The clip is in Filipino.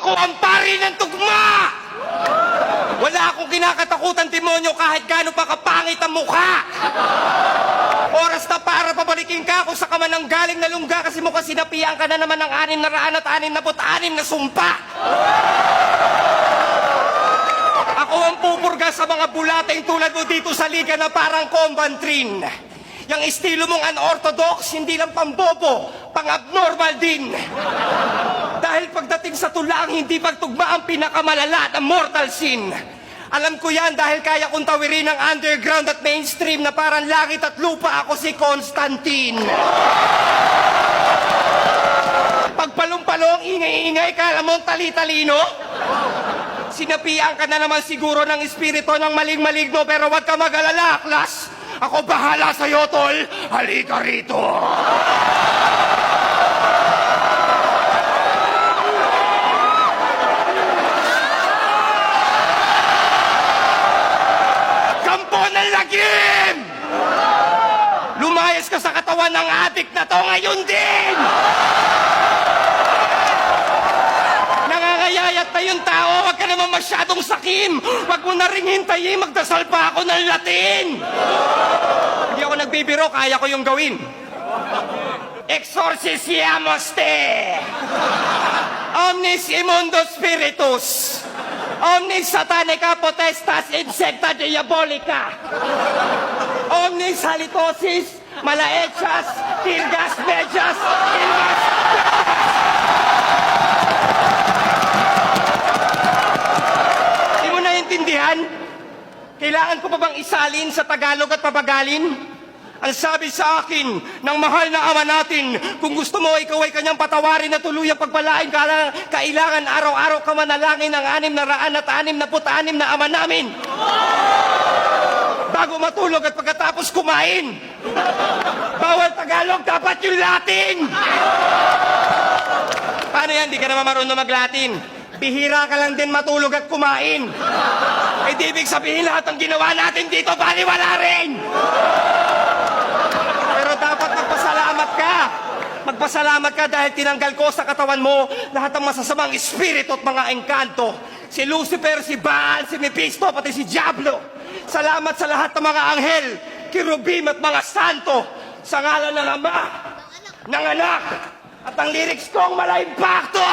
Ako ang pari ng tugma! Wala akong kinakatakutan, demonyo, kahit gaano pa kapangit ang mukha! Oras na para pabalikin ka kung sa ka man ang galing na lungga kasi mukha sinapian ka na naman ng 666 na sumpa! Ako ang pupurga sa mga bulating tulad mo dito sa liga na parang Combantrin. Yang estilo mong unorthodox, hindi lang pambobo, pang-abnormal din. Dahil pagdating sa tulang, hindi pagtugma ang pinakamalala at mortal sin. Alam ko yan dahil kaya kong tawirin ang underground at mainstream na parang langit at lupa. Ako si Constantine. Pagpalumpalo ang ingay-ingay, kala mong tali-talino? Sinapian ka na naman siguro ng espiritu ng maling-maligno, pero wag ka mag-alala, Klas. Ako bahala sa'yo, tol. Halika rito. Kampo ng lagim! Lumayas ka sa katawan ng adik na to ngayon din! Nangangayayat na yung tao, wag ka naman masyadong sakim. Wag mo na ring hintayin, magdasal pa ako ng Latin. Hindi ako nagbibiro, kaya ko yung gawin. Exorcisiamos te! Omnis immundo spiritus! Omnis satanica potestas insecta diabolica! Omnis halitosis malaechas tirgas medias ilmas! Di mo naiintindihan? Kailangan ko pa bang isalin sa Tagalog at pabagalin? Ang sabi sa akin ng mahal na ama natin, kung gusto mo ikaw ay kanyang patawarin na tuluyang pagpalain, kailangan araw-araw ka manalangin ng 666 na ama namin. Bago matulog at pagkatapos kumain. Bawal Tagalog, dapat yung Latin. Paano yan? Di ka naman marunong mag-Latin. Bihira ka lang din matulog at kumain. Eh di ibig sabihin lahat ng ginawa natin dito, baliwala rin! Pero dapat magpasalamat ka. Magpasalamat ka dahil tinanggal ko sa katawan mo lahat ng masasamang espiritu at mga engkanto. Si Lucifer, si Baal, si Mephisto, pati si Diablo. Salamat sa lahat ng mga anghel, kirubim at mga santo. Sa ngalan ng Ama, ng Anak, at ang lyrics kong mala-impacto!